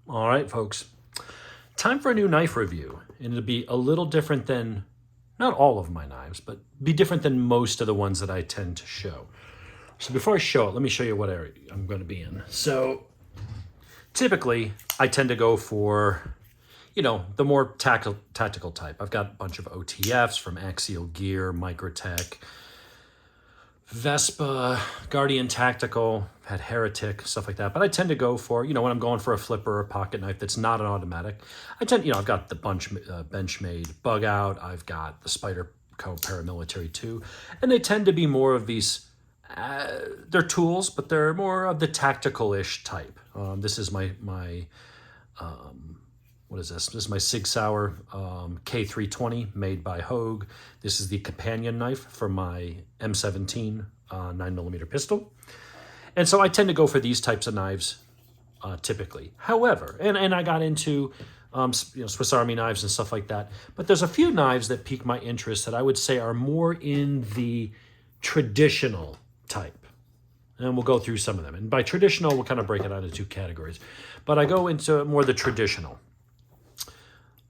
All right, folks. Time for a new knife review. And it'll be a little different than, not all of my knives, but be different than most of the ones that I tend to show. So before I show it, let me show you what area I'm going to be in. So typically, I tend to go for, the more tactical type. I've got a bunch of OTFs from Axial Gear, Microtech, Vespa, Guardian Tactical, had Heretic, stuff like that. But I tend to go for, when I'm going for a flipper or a pocket knife that's not an automatic, I've got the Benchmade Bug Out, I've got the Spyderco Paramilitary 2, and they tend to be more of these, they're tools, but they're more of the tactical-ish type. This is my what is this? This is my Sig Sauer K320 made by Hogue. This is the companion knife for my M17 9mm pistol. And so I tend to go for these types of knives typically. However, and I got into Swiss Army knives and stuff like that, but there's a few knives that pique my interest that I would say are more in the traditional type. And we'll go through some of them. And by traditional, we'll kind of break it out into two categories. But I go into more the traditional.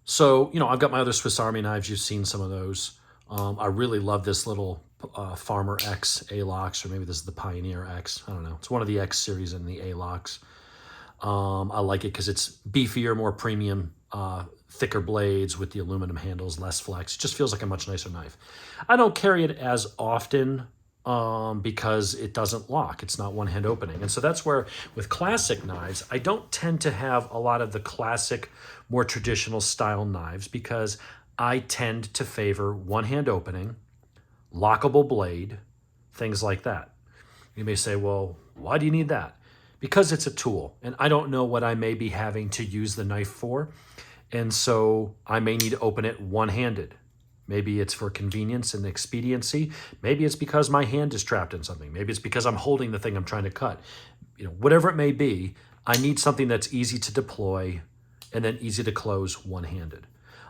So, I've got my other Swiss Army knives. You've seen some of those. I really love this little Farmer X A-Lox, or maybe this is the Pioneer X. I don't know. It's one of the X series in the A-Lox. I like it because it's beefier, more premium, thicker blades with the aluminum handles, less flex. It just feels like a much nicer knife. I don't carry it as often because it doesn't lock. It's not one-hand opening. And so that's where, with classic knives, I don't tend to have a lot of the classic, more traditional style knives because I tend to favor one-hand opening, lockable blade, things like that. You may say, well, why do you need that? Because it's a tool, and I don't know what I may be having to use the knife for, and so I may need to open it one-handed. Maybe it's for convenience and expediency. Maybe it's because my hand is trapped in something. Maybe it's because I'm holding the thing I'm trying to cut. Whatever it may be, I need something that's easy to deploy and then easy to close one-handed.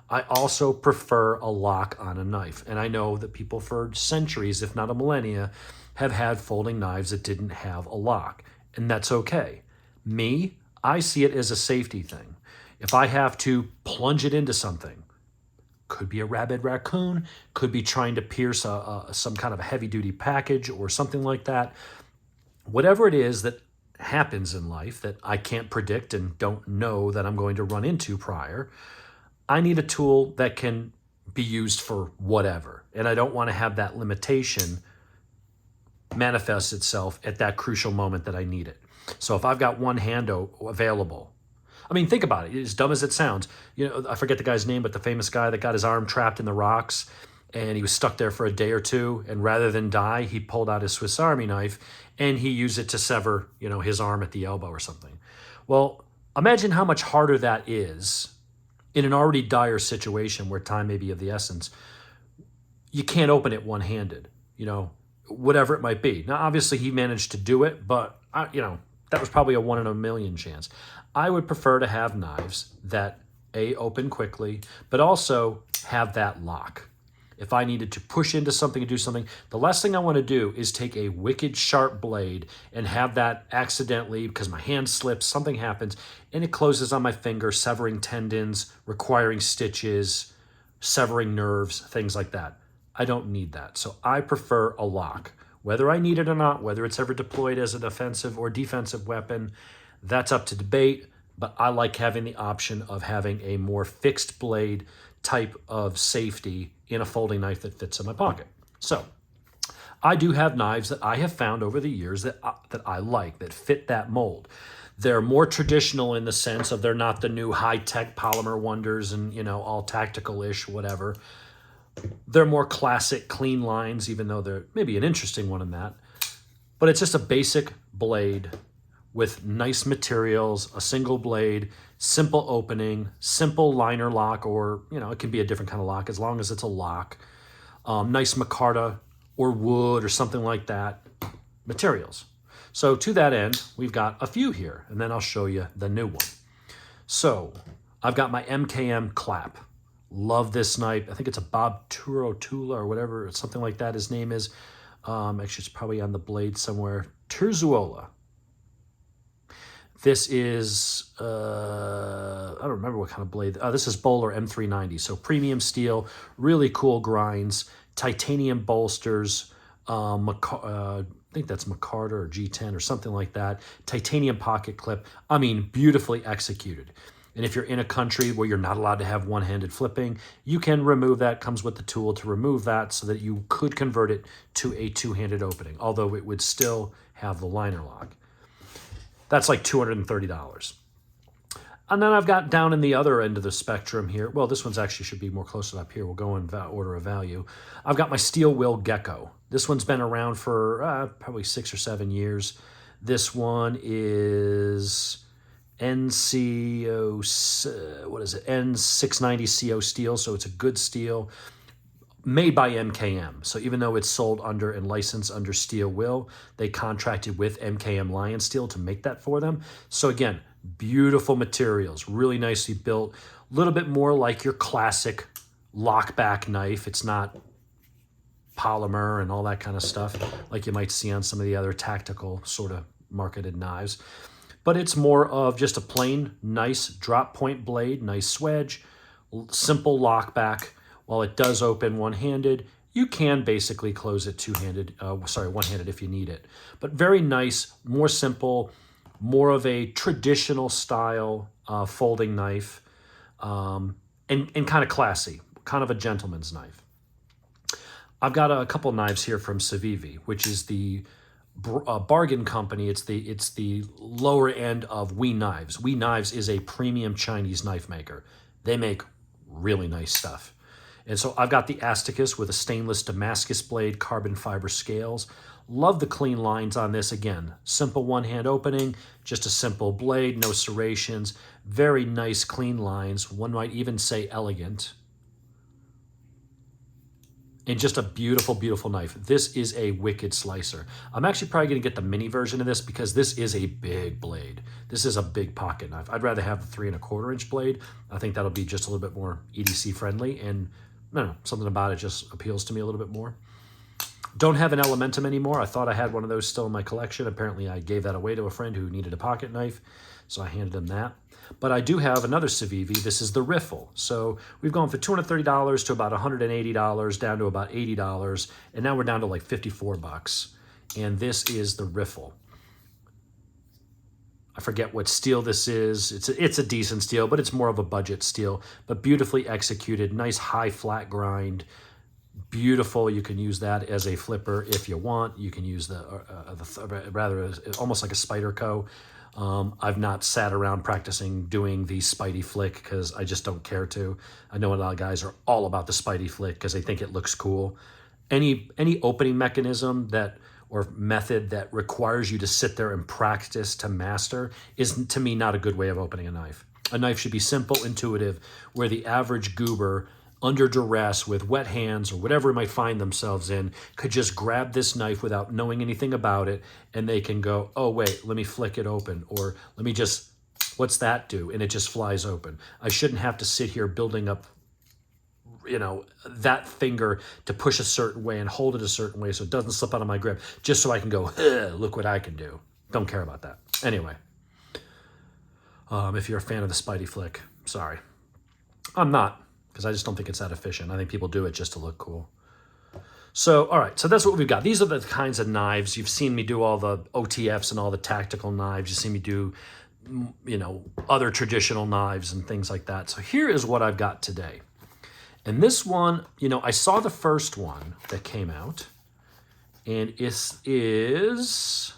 I also prefer a lock on a knife. And I know that people for centuries, if not a millennia, have had folding knives that didn't have a lock. And that's okay. Me, I see it as a safety thing. If I have to plunge it into something, could be a rabid raccoon, could be trying to pierce some kind of a heavy-duty package or something like that. Whatever it is that happens in life that I can't predict and don't know that I'm going to run into prior, I need a tool that can be used for whatever. And I don't want to have that limitation manifest itself at that crucial moment that I need it. So if I've got one hand available, I mean, think about it. As dumb as it sounds, I forget the guy's name, but the famous guy that got his arm trapped in the rocks and he was stuck there for a day or two. And rather than die, he pulled out his Swiss Army knife and he used it to sever, his arm at the elbow or something. Well, imagine how much harder that is in an already dire situation where time may be of the essence. You can't open it one-handed, whatever it might be. Now, obviously he managed to do it, but that was probably a 1 in a million chance. I would prefer to have knives that open quickly, but also have that lock. If I needed to push into something and do something, the last thing I want to do is take a wicked sharp blade and have that accidentally, because my hand slips, something happens, and it closes on my finger, severing tendons, requiring stitches, severing nerves, things like that. I don't need that. So I prefer a lock. Whether I need it or not, whether it's ever deployed as an offensive or defensive weapon, that's up to debate, but I like having the option of having a more fixed blade type of safety in a folding knife that fits in my pocket. So I do have knives that I have found over the years that I like, that fit that mold. They're more traditional in the sense of they're not the new high-tech polymer wonders and, all tactical-ish, whatever. They're more classic, clean lines, even though they're maybe an interesting one in that. But it's just a basic blade with nice materials, a single blade, simple opening, simple liner lock, or, it can be a different kind of lock as long as it's a lock. Nice micarta or wood or something like that, materials. So to that end, we've got a few here, and then I'll show you the new one. So I've got my MKM clap. Love this knife. I think it's a Bob Turotula or whatever, something like that his name is. Actually, it's probably on the blade somewhere. Terzuola. This is, I don't remember what kind of blade. This is Bowler M390. So premium steel, really cool grinds, titanium bolsters, I think that's McCarter or G10 or something like that. Titanium pocket clip. I mean, beautifully executed. And if you're in a country where you're not allowed to have one-handed flipping, you can remove that. Comes with the tool to remove that so that you could convert it to a two-handed opening, although it would still have the liner lock. That's like $230. And then I've got down in the other end of the spectrum here. Well, this one's actually should be more closer up here. We'll go in order of value. I've got my Steel Will Gecko. This one's been around for probably 6 or 7 years. This one is N690 CO steel, so it's a good steel. Made by MKM. So even though it's sold under and licensed under Steel Will, they contracted with MKM Lion Steel to make that for them. So again, beautiful materials, really nicely built. A little bit more like your classic lockback knife. It's not polymer and all that kind of stuff like you might see on some of the other tactical sort of marketed knives. But it's more of just a plain, nice drop point blade, nice swedge, simple lockback. While it does open one-handed, you can basically close it one-handed if you need it. But very nice, more simple, more of a traditional style folding knife, and kind of classy, kind of a gentleman's knife. I've got a couple knives here from Civivi, which is the bargain company. It's the lower end of We Knives. We Knives is a premium Chinese knife maker. They make really nice stuff. And so I've got the Asticus with a stainless Damascus blade, carbon fiber scales. Love the clean lines on this. Again, simple one-hand opening, just a simple blade, no serrations. Very nice clean lines. One might even say elegant. And just a beautiful, beautiful knife. This is a wicked slicer. I'm actually probably going to get the mini version of this because this is a big blade. This is a big pocket knife. I'd rather have the 3¼ inch blade. I think that'll be just a little bit more EDC friendly, and I don't know, something about it just appeals to me a little bit more. Don't have an Elementum anymore. I thought I had one of those still in my collection. Apparently I gave that away to a friend who needed a pocket knife, so I handed him that. But I do have another Civivi. This is the Riffle. So we've gone from $230 to about $180, down to about $80, and now we're down to like $54. And this is the Riffle. I forget what steel this is. It's a decent steel, but it's more of a budget steel, but beautifully executed, nice high flat grind, beautiful. You can use that as a flipper if you want. You can use almost like a Spyderco. I've not sat around practicing doing the Spidey flick because I just don't care to. I know a lot of guys are all about the Spidey flick because they think it looks cool. Any opening mechanism or method that requires you to sit there and practice to master is, to me, not a good way of opening a knife. A knife should be simple, intuitive, where the average goober, under duress, with wet hands or whatever it might find themselves in, could just grab this knife without knowing anything about it, and they can go, oh, wait, let me flick it open, or let me just, what's that do? And it just flies open. I shouldn't have to sit here building up that finger to push a certain way and hold it a certain way so it doesn't slip out of my grip, just so I can go, look what I can do. Don't care about that. Anyway, if you're a fan of the Spidey flick, sorry. I'm not, because I just don't think it's that efficient. I think people do it just to look cool. So, all right, so that's what we've got. These are the kinds of knives. You've seen me do all the OTFs and all the tactical knives. You've seen me do, other traditional knives and things like that. So here is what I've got today. And this one, I saw the first one that came out, and it is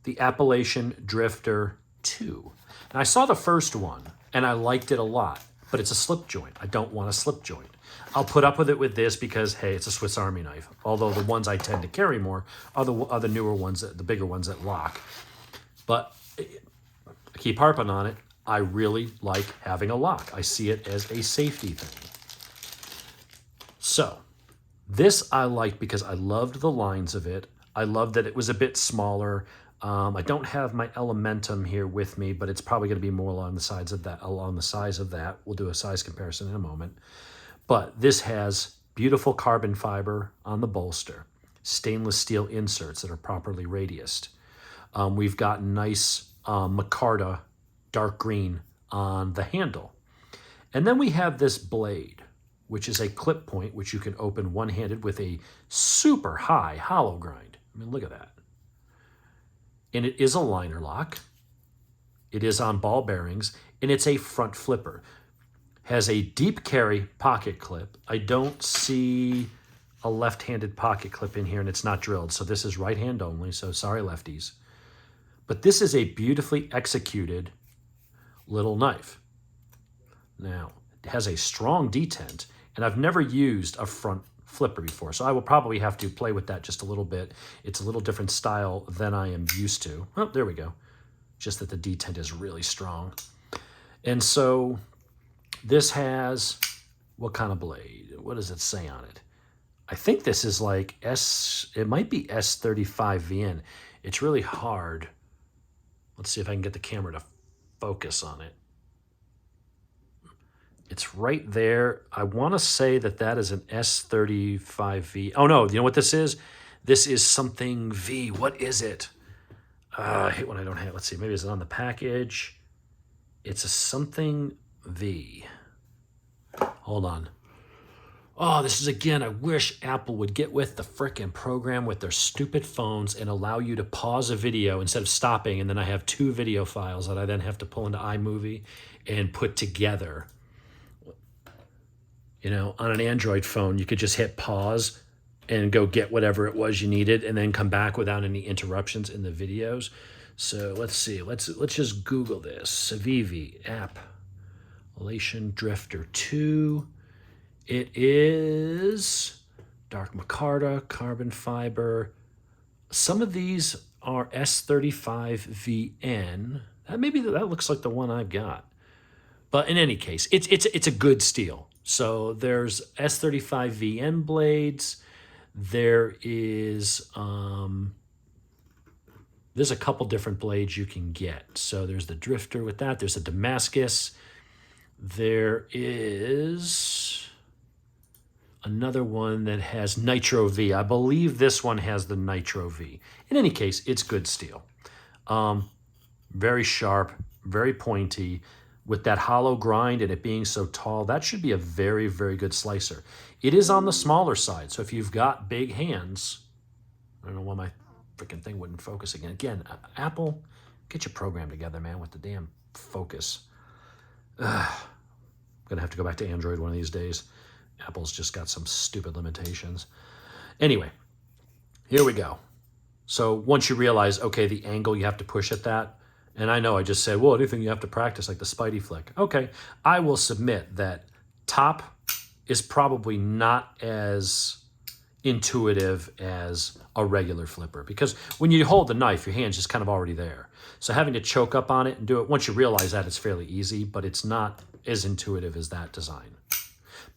the Appalachian Drifter 2. And I saw the first one, and I liked it a lot, but it's a slip joint. I don't want a slip joint. I'll put up with it with this because, hey, it's a Swiss Army knife, although the ones I tend to carry more are the newer ones, the bigger ones that lock. But I keep harping on it. I really like having a lock. I see it as a safety thing. So this I liked because I loved the lines of it. I loved that it was a bit smaller. I don't have my Elementum here with me, but it's probably going to be more along the size of that. We'll do a size comparison in a moment. But this has beautiful carbon fiber on the bolster, stainless steel inserts that are properly radiused. We've got nice micarta dark green on the handle. And then we have this blade, which is a clip point, which you can open one-handed with a super high hollow grind. I mean, look at that. And it is a liner lock. It is on ball bearings, and it's a front flipper. Has a deep carry pocket clip. I don't see a left-handed pocket clip in here, and it's not drilled, so this is right hand only, so sorry lefties. But this is a beautifully executed little knife. Now, it has a strong detent, and I've never used a front flipper before, so I will probably have to play with that just a little bit. It's a little different style than I am used to. Oh, there we go. Just that the detent is really strong. And so this has, what kind of blade? What does it say on it? I think this is like it might be S35VN. It's really hard. Let's see if I can get the camera to focus on it. It's right there. I want to say that that is an S35V. Oh, no. You know what this is? This is something V. What is it? I hate when I don't have. Let's see. Maybe it's on the package. It's a something V. Hold on. Oh, this is, again, I wish Apple would get with the frickin' program with their stupid phones and allow you to pause a video instead of stopping, and then I have 2 video files that I then have to pull into iMovie and put together. You know, on an Android phone, you could just hit pause and go get whatever it was you needed and then come back without any interruptions in the videos. So let's see. Let's just Google this. Civivi Appalachian Drifter 2. It is dark micarta, carbon fiber. Some of these are S35VN. That looks like the one I've got. But in any case, it's a good steel. So there's S35VN blades. There is there's a couple different blades you can get. So there's the Drifter with that. There's a Damascus. There is another one that has Nitro-V. I believe this one has the Nitro-V. In any case, it's good steel. Very sharp, very pointy. With that hollow grind and it being so tall, that should be a very, very good slicer. It is on the smaller side, so if you've got big hands, I don't know why my freaking thing wouldn't focus again. Again, Apple, get your program together, man, with the damn focus. I'm going to have to go back to Android one of these days. Apple's just got some stupid limitations. Anyway, here we go. So once you realize, okay, the angle you have to push at that, and I know I just said, well, anything you have to practice, like the Spidey flick. Okay, I will submit that top is probably not as intuitive as a regular flipper, because when you hold the knife, your hand's just kind of already there. So having to choke up on it and do it, once you realize that, it's fairly easy, but it's not as intuitive as that design.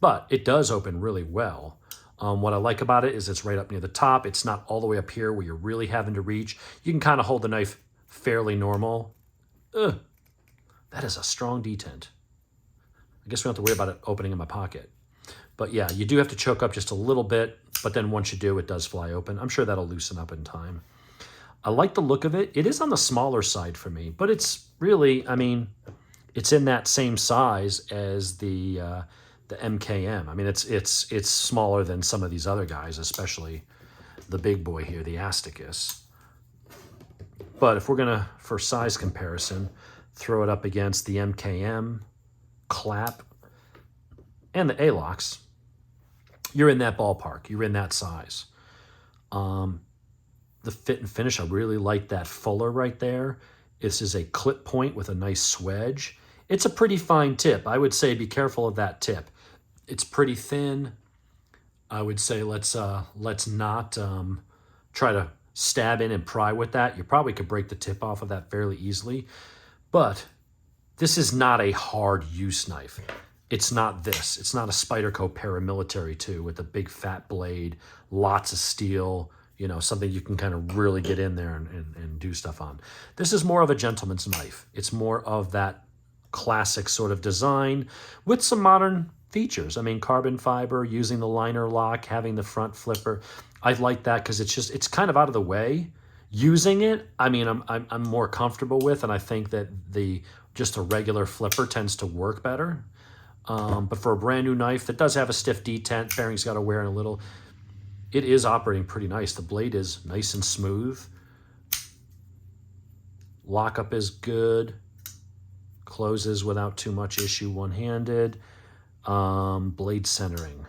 But it does open really well. What I like about it is it's right up near the top. It's not all the way up here where you're really having to reach. You can kind of hold the knife fairly normal. That is a strong detent. I guess we don't have to worry about it opening in my pocket. But yeah, you do have to choke up just a little bit, but then once you do, it does fly open. I'm sure that'll loosen up in time. I like the look of it. It is on the smaller side for me, but it's really, I mean, it's in that same size as the MKM. I mean, it's smaller than some of these other guys, especially the big boy here, the Asticus. But if we're gonna, for size comparison, throw it up against the MKM, Clap, and the Alox, you're in that ballpark. You're in that size. The fit and finish, I really like that fuller right there. This is a clip point with a nice swedge. It's a pretty fine tip. I would say be careful of that tip. It's pretty thin. I would say let's not try to stab in and pry with that. You probably could break the tip off of that fairly easily. But this is not a hard use knife. It's not this. It's not a Spyderco Paramilitary 2 with a big fat blade, lots of steel, you know, something you can kind of really get in there and do stuff on. This is more of a gentleman's knife. It's more of that classic sort of design with some modern features. I mean, carbon fiber, using the liner lock, having the front flipper. I like that because it's kind of out of the way. Using it, I mean, I'm more comfortable with, and I think that just a regular flipper tends to work better. But for a brand new knife that does have a stiff detent, bearing's got to wear in a little, it is operating pretty nice. The blade is nice and smooth. Lockup is good. Closes without too much issue one-handed. Blade centering.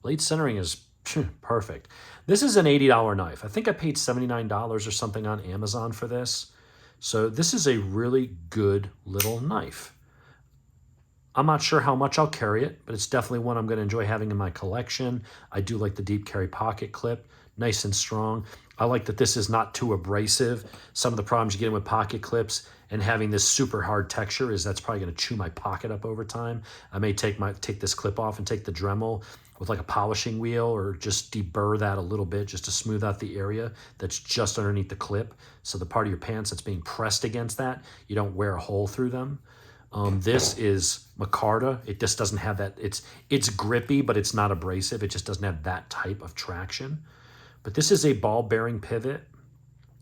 Blade centering is perfect. This is an $80 knife. I think I paid $79 or something on Amazon for this. So this is a really good little knife. I'm not sure how much I'll carry it, but it's definitely one I'm going to enjoy having in my collection. I do like the deep carry pocket clip, nice and strong. I like that this is not too abrasive. Some of the problems you get with pocket clips and having this super hard texture is that's probably going to chew my pocket up over time. I may take this clip off and take the Dremel with like a polishing wheel or just deburr that a little bit just to smooth out the area that's just underneath the clip. So the part of your pants that's being pressed against that, you don't wear a hole through them. This is micarta. It just doesn't have that. It's grippy, but it's not abrasive. It just doesn't have that type of traction. But this is a ball bearing pivot.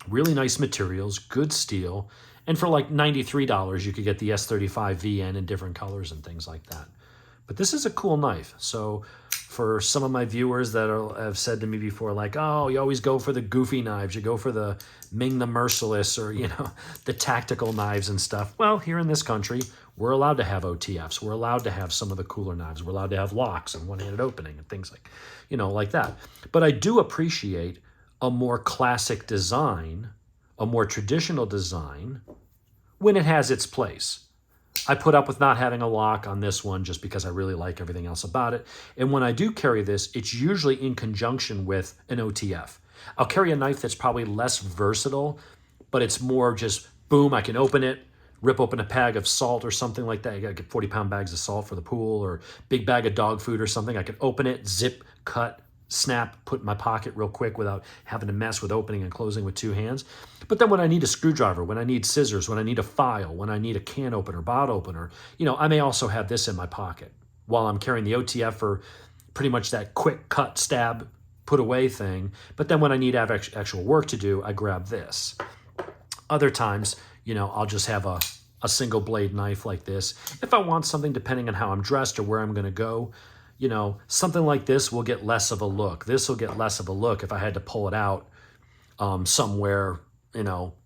Really nice materials, good steel. And for like $93, you could get the S35 VN in different colors and things like that. But this is a cool knife. So for some of my viewers that have said to me before, like, oh, you always go for the goofy knives. You go for the Ming the Merciless or, the tactical knives and stuff. Well, here in this country, we're allowed to have OTFs. We're allowed to have some of the cooler knives. We're allowed to have locks and one-handed opening and things like that. But I do appreciate a more classic design, a more traditional design when it has its place. I put up with not having a lock on this one just because I really like everything else about it. And when I do carry this, it's usually in conjunction with an OTF. I'll carry a knife that's probably less versatile, but it's more just, boom, I can open it, rip open a bag of salt or something like that. You got to get 40-pound bags of salt for the pool or big bag of dog food or something. I can open it, zip, cut, snap, put in my pocket real quick without having to mess with opening and closing with two hands. But then when I need a screwdriver, when I need scissors, when I need a file, when I need a can opener, bottle opener, I may also have this in my pocket while I'm carrying the OTF for pretty much that quick cut, stab, put away thing. But then when I need to have actual work to do, I grab this. Other times, I'll just have a single blade knife like this. If I want something, depending on how I'm dressed or where I'm going to go, something like this will get less of a look. This will get less of a look if I had to pull it out somewhere,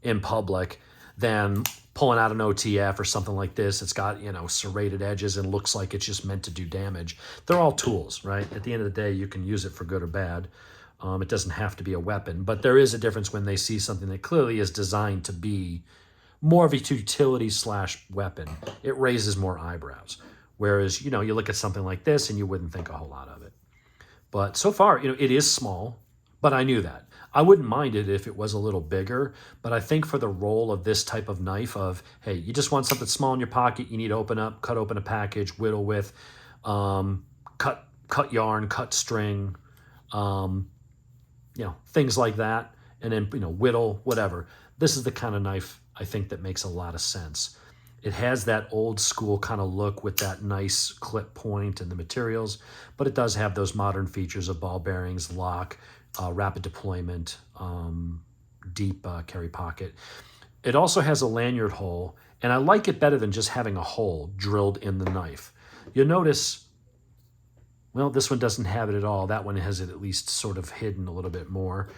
in public than pulling out an OTF or something like this. It's got, serrated edges and looks like it's just meant to do damage. They're all tools, right? At the end of the day, you can use it for good or bad. It doesn't have to be a weapon, but there is a difference when they see something that clearly is designed to be more of a utility / weapon. It raises more eyebrows. Whereas, you look at something like this and you wouldn't think a whole lot of it. But so far, it is small, but I knew that. I wouldn't mind it if it was a little bigger, but I think for the role of this type of knife of, hey, you just want something small in your pocket, you need to cut open a package, whittle with, cut yarn, cut string, things like that, and then, whittle, whatever. This is the kind of knife I think that makes a lot of sense. It has that old school kind of look with that nice clip point and the materials, but it does have those modern features of ball bearings, lock, rapid deployment, deep carry pocket. It also has a lanyard hole, and I like it better than just having a hole drilled in the knife. You'll notice, well, this one doesn't have it at all. That one has it at least sort of hidden a little bit more.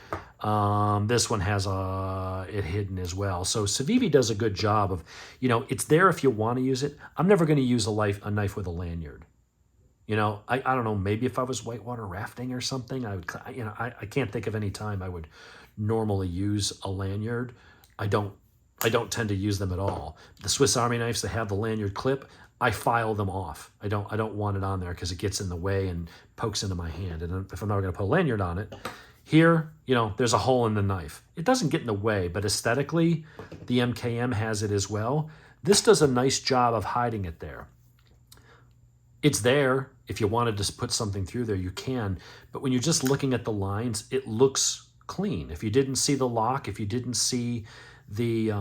This one has it hidden as well. So Civivi does a good job of, it's there if you want to use it. I'm never going to use a knife with a lanyard. I don't know, maybe if I was whitewater rafting or something, I would, I can't think of any time I would normally use a lanyard. I don't tend to use them at all. The Swiss Army knives that have the lanyard clip, I file them off. I don't want it on there because it gets in the way and pokes into my hand. And if I'm not going to put a lanyard on it, here, there's a hole in the knife. It doesn't get in the way, but aesthetically, the MKM has it as well. This does a nice job of hiding it there. It's there. If you wanted to put something through there, you can. But when you're just looking at the lines, it looks clean. If you didn't see the lock, if you didn't see the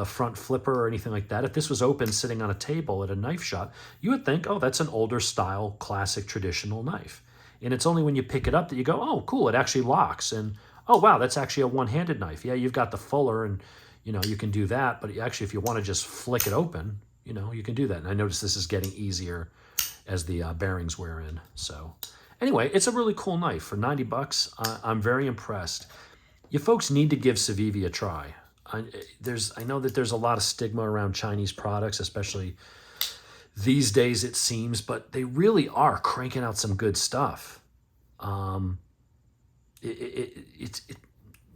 front flipper or anything like that, if this was open sitting on a table at a knife shop, you would think, oh, that's an older style, classic, traditional knife. And it's only when you pick it up that you go, oh, cool, it actually locks. And oh, wow, that's actually a one-handed knife. Yeah, you've got the fuller and, you know, you can do that. But actually, if you want to just flick it open, you know, you can do that. And I notice this is getting easier as the bearings wear in. So anyway, it's a really cool knife for 90 bucks. I'm very impressed. You folks need to give Civivi a try. I know that there's a lot of stigma around Chinese products, especially these days it seems, but they really are cranking out some good stuff. It's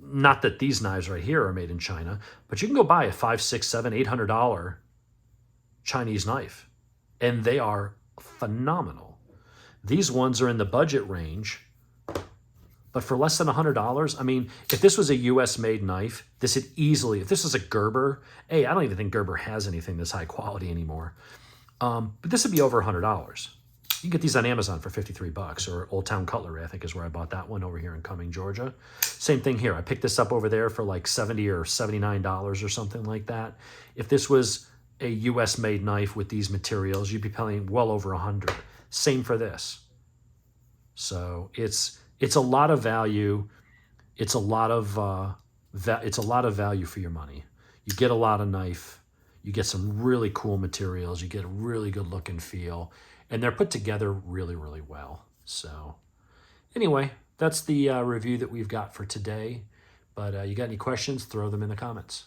not that these knives right here are made in China, but you can go buy a $500, $600, $700, $800 Chinese knife, and they are phenomenal. These ones are in the budget range, but for less than $100, I mean, if this was a U.S. made knife, this would easily, if this was a Gerber, hey, I don't even think Gerber has anything this high quality anymore. But this would be over $100. You can get these on Amazon for 53 bucks, or Old Town Cutlery, I think is where I bought that one over here in Cumming, Georgia. Same thing here. I picked this up over there for like $70 or $79 or something like that. If this was a U.S. made knife with these materials, you'd be paying well over $100. Same for this. So it's a lot of value. It's a lot of value for your money. You get a lot of knife. You get some really cool materials. You get a really good look and feel, and they're put together really, really well. So anyway, that's the review that we've got for today. But you got any questions? Throw them in the comments.